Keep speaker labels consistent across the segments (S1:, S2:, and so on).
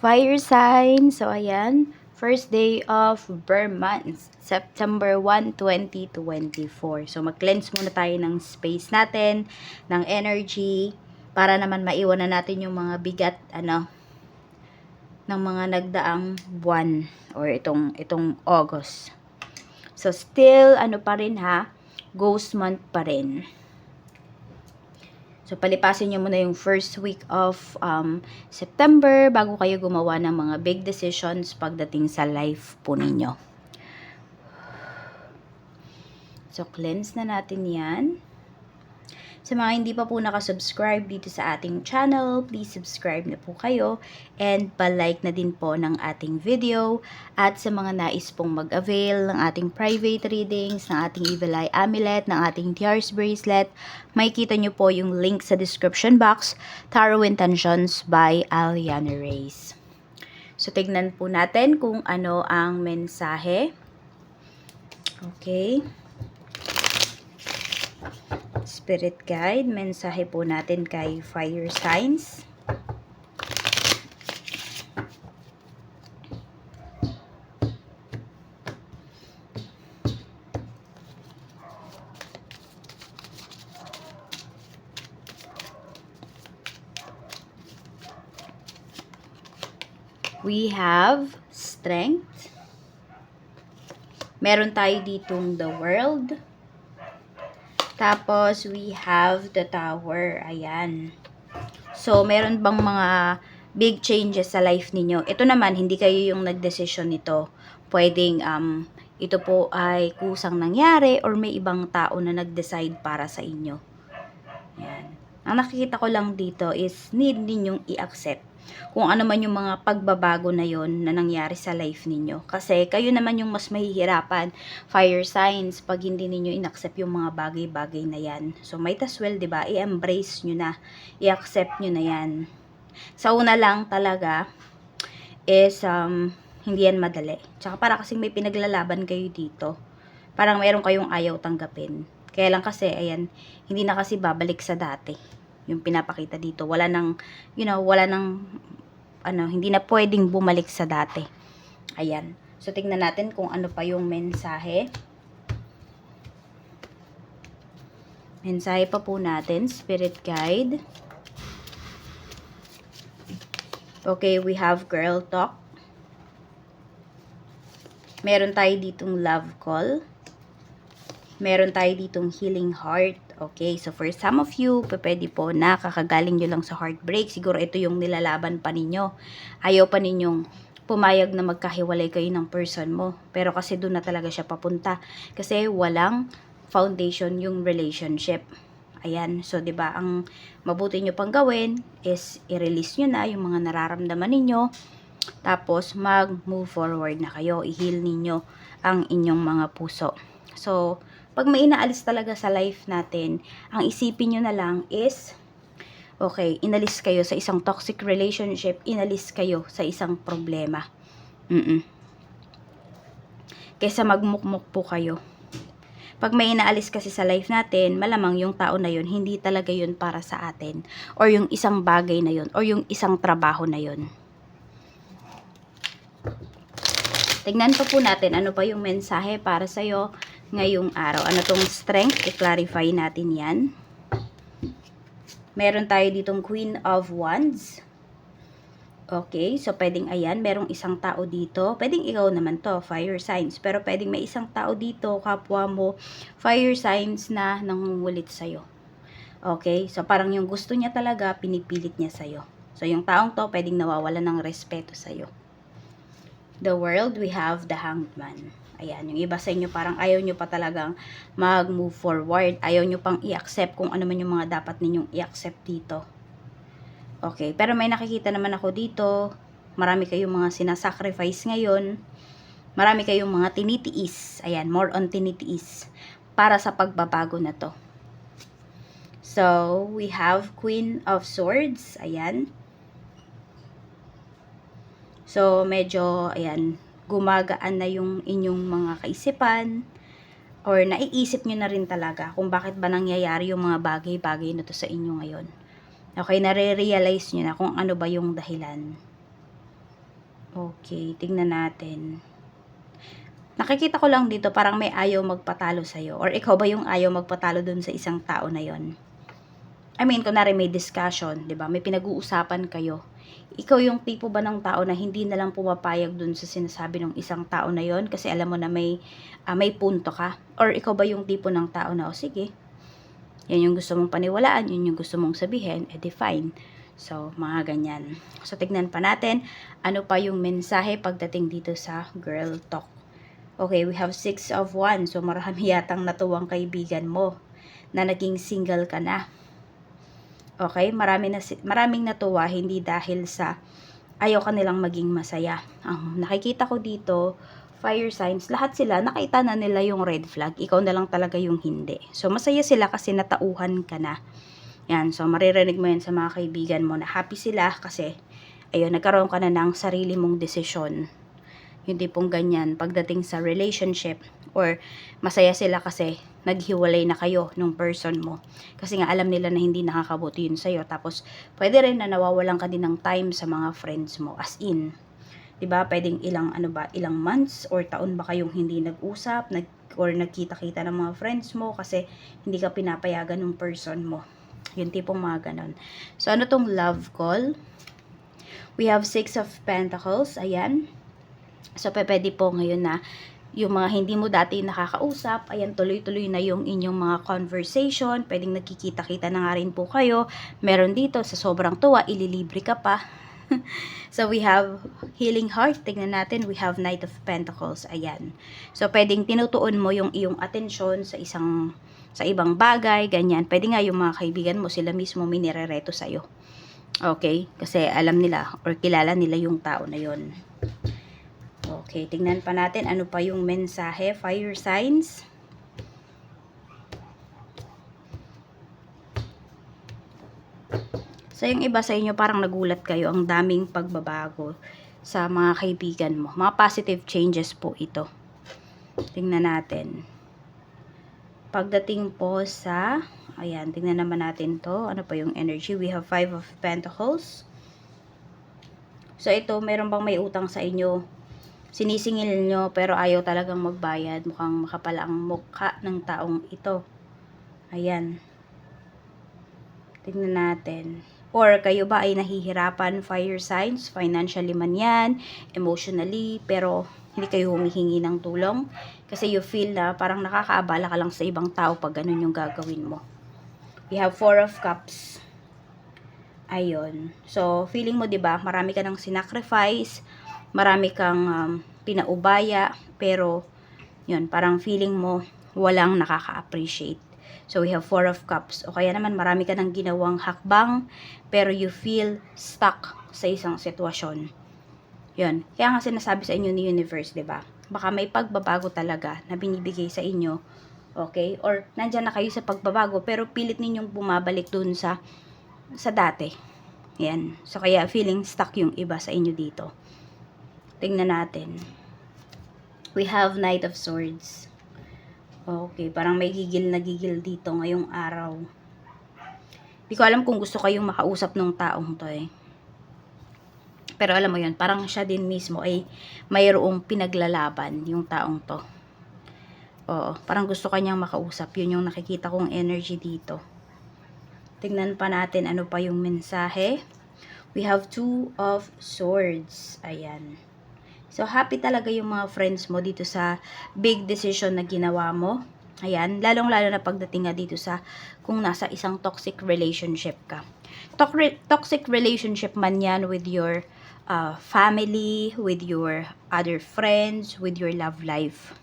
S1: Fire sign. So, ayan. First day of Burr month. September 1, 2024. So, mag-cleanse muna tayo ng space natin, ng energy, para naman maiwan na natin yung mga bigat, ng mga nagdaang buwan or itong August. So, still, pa rin ha, ghost month pa rin. So, palipasin nyo muna yung first week of September bago kayo gumawa ng mga big decisions pagdating sa life po ninyo. So, cleanse na natin yan. Sa mga hindi pa po nakasubscribe dito sa ating channel, please subscribe na po kayo and pa-like na din po ng ating video. At sa mga nais pong mag-avail ng ating private readings, ng ating Evil Eye Amulet, ng ating Tears Bracelet, makikita nyo po yung link sa description box, Tarot Intentions by Aliana Reyes. So, tignan po natin kung ano ang mensahe. Okay. Spirit guide, mensahe po natin kay fire signs. We have strength. Meron tayo ditong the world. Tapos, we have the tower. Ayan. So, meron bang mga big changes sa life ninyo? Ito naman, hindi kayo yung nagdesisyon nito. Pwedeng, ito po ay kusang nangyari or may ibang tao na nag-decide para sa inyo. Ayan. Ang nakikita ko lang dito is need ninyong i-accept kung ano man yung mga pagbabago na yon na nangyari sa life ninyo. Kasi kayo naman yung mas mahihirapan, fire signs, pag hindi ninyo in-accept yung mga bagay-bagay na yan. So, might as well, diba, i-embrace nyo na, i-accept nyo na yan. Sa una lang talaga is, hindi yan madali. Tsaka para kasing may pinaglalaban kayo dito. Parang meron kayong ayaw tanggapin. Kaya lang kasi, ayan, hindi na kasi babalik sa dati. Yung pinapakita dito. Wala nang, hindi na pwedeng bumalik sa dati. Ayan. So, tingnan natin kung ano pa yung mensahe. Mensahe pa po natin, Spirit Guide. Okay, we have Girl Talk. Meron tayo ditong Love Call. Meron tayo ditong Healing Heart. Okay, so for some of you, pwede po na kakagaling nyo lang sa heartbreak. Siguro ito yung nilalaban pa ninyo. Ayaw pa ninyong pumayag na magkahiwalay kayo ng person mo. Pero kasi doon na talaga siya papunta. Kasi walang foundation yung relationship. Ayan, so 'di ba ang mabuti nyo pang gawin is i-release nyo na yung mga nararamdaman ninyo. Tapos mag-move forward na kayo. I-heal ninyo ang inyong mga puso. So, pag may inaalis talaga sa life natin, ang isipin nyo na lang is, okay, inalis kayo sa isang toxic relationship, inalis kayo sa isang problema. Kaysa magmukmuk po kayo. Pag may inaalis kasi sa life natin, malamang yung tao na yun, hindi talaga yun para sa atin. Or yung isang bagay na yun, or yung isang trabaho na yun. Tignan pa po natin ano pa yung mensahe para sa'yo ngayong araw. Ano tong strength? I-clarify natin yan. Meron tayo ditong Queen of Wands. Okay, so pwedeng ayan, merong isang tao dito. Pwedeng ikaw naman to, fire signs. Pero pwedeng may isang tao dito, kapwa mo, fire signs na nangungulit sa'yo. Okay, so parang yung gusto niya talaga, pinipilit niya sa'yo. So yung taong to, pwedeng nawawala ng respeto sa'yo. The world, we have the Hanged Man. Ayan, yung iba sa inyo parang ayaw nyo pa talagang mag-move forward. Ayaw nyo pang i-accept kung ano man yung mga dapat ninyong i-accept dito. Okay, pero may nakikita naman ako dito. Marami kayong mga sinasacrifice ngayon. Marami kayong mga tinitiis. Ayan, more on tinitiis para sa pagbabago na to. So, we have Queen of Swords. Ayan. So, medyo, ayan, gumagaan na yung inyong mga kaisipan or naiisip nyo na rin talaga kung bakit ba nangyayari yung mga bagay-bagay na to sa inyo ngayon. Okay, nare-realize nyo na kung ano ba yung dahilan. Okay, tignan natin. Nakikita ko lang dito parang may ayaw magpatalo sa'yo. Or ikaw ba yung ayaw magpatalo dun sa isang tao na yon? I mean, kunwari may discussion, di ba? May pinag-uusapan kayo. Ikaw yung tipo ba ng tao na hindi na lang pumapayag dun sa sinasabi ng isang tao na yon kasi alam mo na may punto ka? Or ikaw ba yung tipo ng tao na, o sige, yan yung gusto mong paniwalaan, yun yung gusto mong sabihin, fine. So, mga ganyan. So, tignan pa natin ano pa yung mensahe pagdating dito sa girl talk. Okay, we have 6 of Wands. So, marami yatang natuwang kaibigan mo na naging single ka na. Okay, maraming natuwa hindi dahil sa ayaw kanilang maging masaya. Ang nakikita ko dito, fire signs, lahat sila nakita na nila yung red flag. Ikaw na lang talaga yung hindi. So, masaya sila kasi natauhan ka na. Yan, so maririnig mo yan sa mga kaibigan mo na happy sila kasi ayun, nagkaroon ka na ng sarili mong desisyon. Yung tipong ganyan, pagdating sa relationship or masaya sila kasi naghiwalay na kayo nung person mo. Kasi nga alam nila na hindi nakakabuti yun sa'yo. Tapos, pwede rin na nawawalan ka din ng time sa mga friends mo. As in, 'di ba? Pwedeng ilang months or taon ba kayong hindi nag-usap, or nagkita-kita ng mga friends mo kasi hindi ka pinapayagan ng person mo. Yung tipong mga ganon. So, ano tong love call? We have 6 of Pentacles. Ayan. So, pwede po ngayon na yung mga hindi mo dati nakakausap, ayan, tuloy-tuloy na yung inyong mga conversation. Pwedeng nagkikita-kita na nga rin po kayo. Meron dito, sa sobrang tuwa, ililibre ka pa. So, we have healing heart. Tingnan natin, we have Knight of Pentacles. Ayan. So, pwedeng tinutuon mo yung iyong atensyon sa ibang bagay, ganyan. Pwede nga yung mga kaibigan mo, sila mismo may nirereto sa'yo. Okay? Kasi alam nila or kilala nila yung tao na yon. Okay, tingnan pa natin ano pa yung mensahe, fire signs. So, yung iba sa inyo parang nagulat kayo, ang daming pagbabago sa mga kaibigan mo. Mga positive changes po ito. Tingnan natin. Pagdating po sa, ayan, tingnan naman natin to. Ano pa yung energy? We have 5 of Pentacles. So, ito, meron bang may utang sa inyo? Sinisingil nyo, pero ayaw talagang magbayad. Mukhang makapal ang mukha ng taong ito. Ayan. Tingnan natin. Or kayo ba ay nahihirapan, fire signs, financially man yan, emotionally, pero hindi kayo humihingi ng tulong kasi you feel na parang nakakaabala ka lang sa ibang tao pag ganun yung gagawin mo. We have 4 of Cups. Ayun. So, feeling mo, 'di ba, marami ka ng sinacrifice, marami kang pinaubaya, pero yun, parang feeling mo walang nakaka-appreciate. So, we have 4 of Cups. O kaya naman, marami ka ng ginawang hakbang, pero you feel stuck sa isang sitwasyon. Yun. Kaya nga sinasabi sa inyo ni Universe, 'di ba? Baka may pagbabago talaga na binibigay sa inyo. Okay? Or nandyan na kayo sa pagbabago, pero pilit ninyong bumabalik dun sa dati. Yan. So, kaya feeling stuck yung iba sa inyo dito. Tingnan natin. We have Knight of Swords. Okay, parang may gigil na gigil dito ngayong araw. Hindi ko alam kung gusto kayong makausap ng taong to eh. Pero alam mo yun, parang siya din mismo ay mayroong pinaglalaban yung taong to. Oo, parang gusto kanyang makausap. Yun yung nakikita kong energy dito. Tingnan pa natin ano pa yung mensahe. We have 2 of Swords. Ayan. So, happy talaga yung mga friends mo dito sa big decision na ginawa mo. Ayan. Lalong-lalo na pagdating nga dito sa kung nasa isang toxic relationship ka. Toxic relationship man yan with your family, with your other friends, with your love life.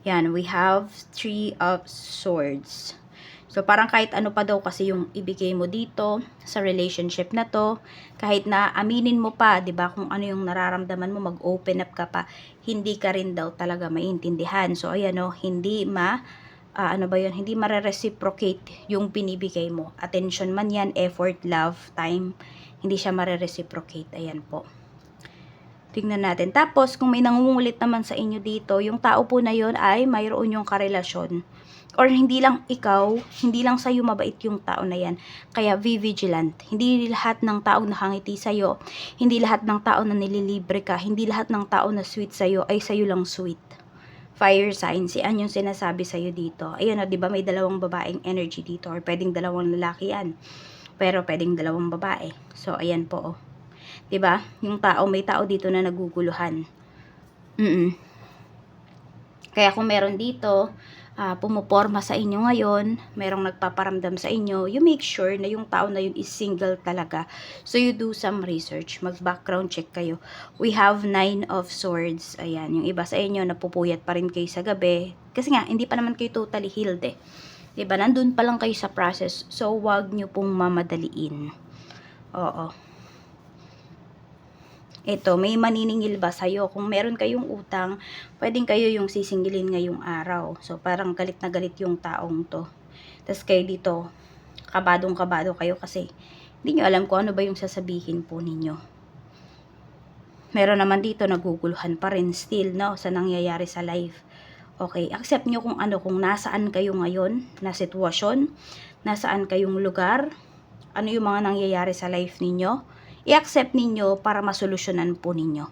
S1: Yan. We have 3 of Swords. So, parang kahit ano pa daw kasi yung ibigay mo dito sa relationship na to, kahit na aminin mo pa, 'di ba, kung ano yung nararamdaman mo, mag-open up ka pa, hindi ka rin daw talaga maintindihan. So, ayan o, hindi hindi mare-reciprocate yung binibigay mo. Attention man yan, effort, love, time, hindi siya mare-reciprocate. Ayan po. Tingnan natin. Tapos, kung may nangungulit naman sa inyo dito, yung tao po na yon ay mayroon yung karelasyon. Or hindi lang ikaw, hindi lang sa'yo mabait yung tao na yan. Kaya be vigilant. Hindi lahat ng taong nakangiti sa'yo, hindi lahat ng tao na nililibre ka, hindi lahat ng tao na sweet sa'yo ay sa'yo lang sweet. Fire signs, yan yung sinasabi sa'yo dito. Ayun o, diba may dalawang babaeng energy dito or pwedeng dalawang lalaki yan. Pero pwedeng dalawang babae. So, ayan po o. 'Di ba? May tao dito na naguguluhan. Kaya kung meron dito, pumuporma sa inyo ngayon, merong nagpaparamdam sa inyo, you make sure na yung tao na yun is single talaga. So, you do some research. Mag-background check kayo. We have 9 of swords. Ayan, yung iba sa inyo, napupuyat pa rin kayo sa gabi. Kasi nga, hindi pa naman kayo totally healed eh. Diba? Nandun pa lang kayo sa process. So, wag nyo pong mamadaliin. Oo. Ito, may maniningil ba sa'yo? Kung meron kayong utang, pwedeng kayo yung sisingilin ngayong araw. So, parang galit na galit yung taong to. Tapos kayo dito, kabadong-kabado kayo kasi hindi nyo alam kung ano ba yung sasabihin po ninyo. Meron naman dito, naguguluhan pa rin still, no? Sa nangyayari sa life. Okay, accept nyo kung ano, kung nasaan kayo ngayon, na sitwasyon, nasaan kayong lugar, ano yung mga nangyayari sa life ninyo, i-accept ninyo para masolusyonan po ninyo.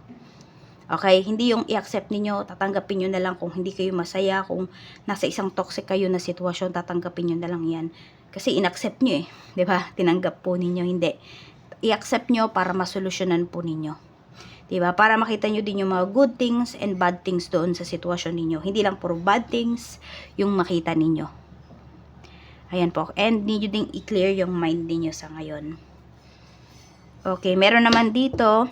S1: Okay? Hindi yung i-accept ninyo, tatanggapin nyo na lang kung hindi kayo masaya, kung nasa isang toxic kayo na sitwasyon, tatanggapin nyo na lang yan. Kasi in-accept nyo eh. 'Di ba? Tinanggap po ninyo, hindi. I-accept nyo para masolusyonan po ninyo. 'Di ba? Para makita nyo din yung mga good things and bad things doon sa sitwasyon ninyo. Hindi lang puro bad things yung makita ninyo. Ayan po. And need nyo ding i-clear yung mind ninyo sa ngayon. Okay, meron naman dito,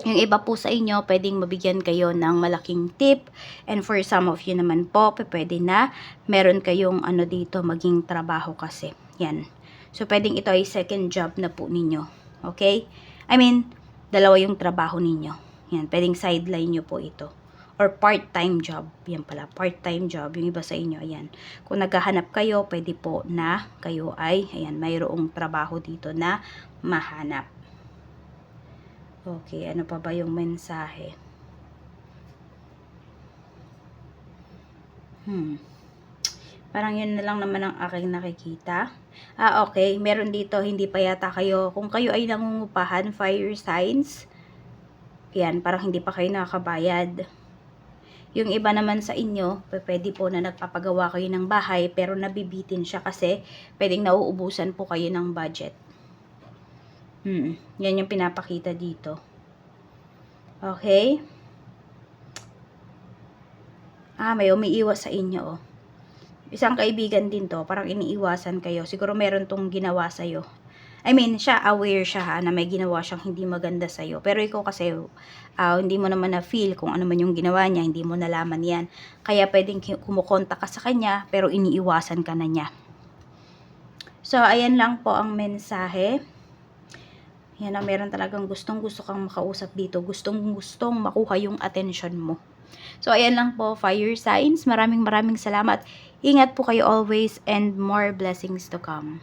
S1: yung iba po sa inyo, pwedeng mabigyan kayo ng malaking tip. And for some of you naman po, pwede na meron kayong ano dito, maging trabaho kasi. Yan. So, pwedeng ito ay second job na po ninyo. Okay? I mean, dalawa yung trabaho ninyo. Yan, pwedeng sideline nyo po ito. Or part-time job. Yan pala, part-time job. Yung iba sa inyo, ayan. Kung naghahanap kayo, pwede po na kayo ay, ayan, mayroong trabaho dito na mahanap. Okay, ano pa ba yung mensahe? Parang yun na lang naman ang aking nakikita. Okay, meron dito, hindi pa yata kayo, kung kayo ay nangungupahan, fire signs, yan, parang hindi pa kayo nakakabayad. Yung iba naman sa inyo, pwede po na nagpapagawa kayo ng bahay, pero nabibitin siya kasi pwedeng nauubusan po kayo ng budget. Yan yung pinapakita dito. Okay? May umiiwas sa inyo, oh. Isang kaibigan din to, parang iniiwasan kayo. Siguro meron tong ginawa sa'yo. I mean, aware siya na may ginawa siyang hindi maganda sa'yo. Pero ikaw kasi, hindi mo naman na-feel kung ano man yung ginawa niya, hindi mo nalaman yan. Kaya pwedeng kumukontak ka sa kanya, pero iniiwasan ka na niya. So, ayan lang po ang mensahe. Yan, meron talagang gustong-gusto kang makausap dito. Gustong-gustong makuha yung attention mo. So, ayan lang po, fire signs. Maraming salamat. Ingat po kayo always and more blessings to come.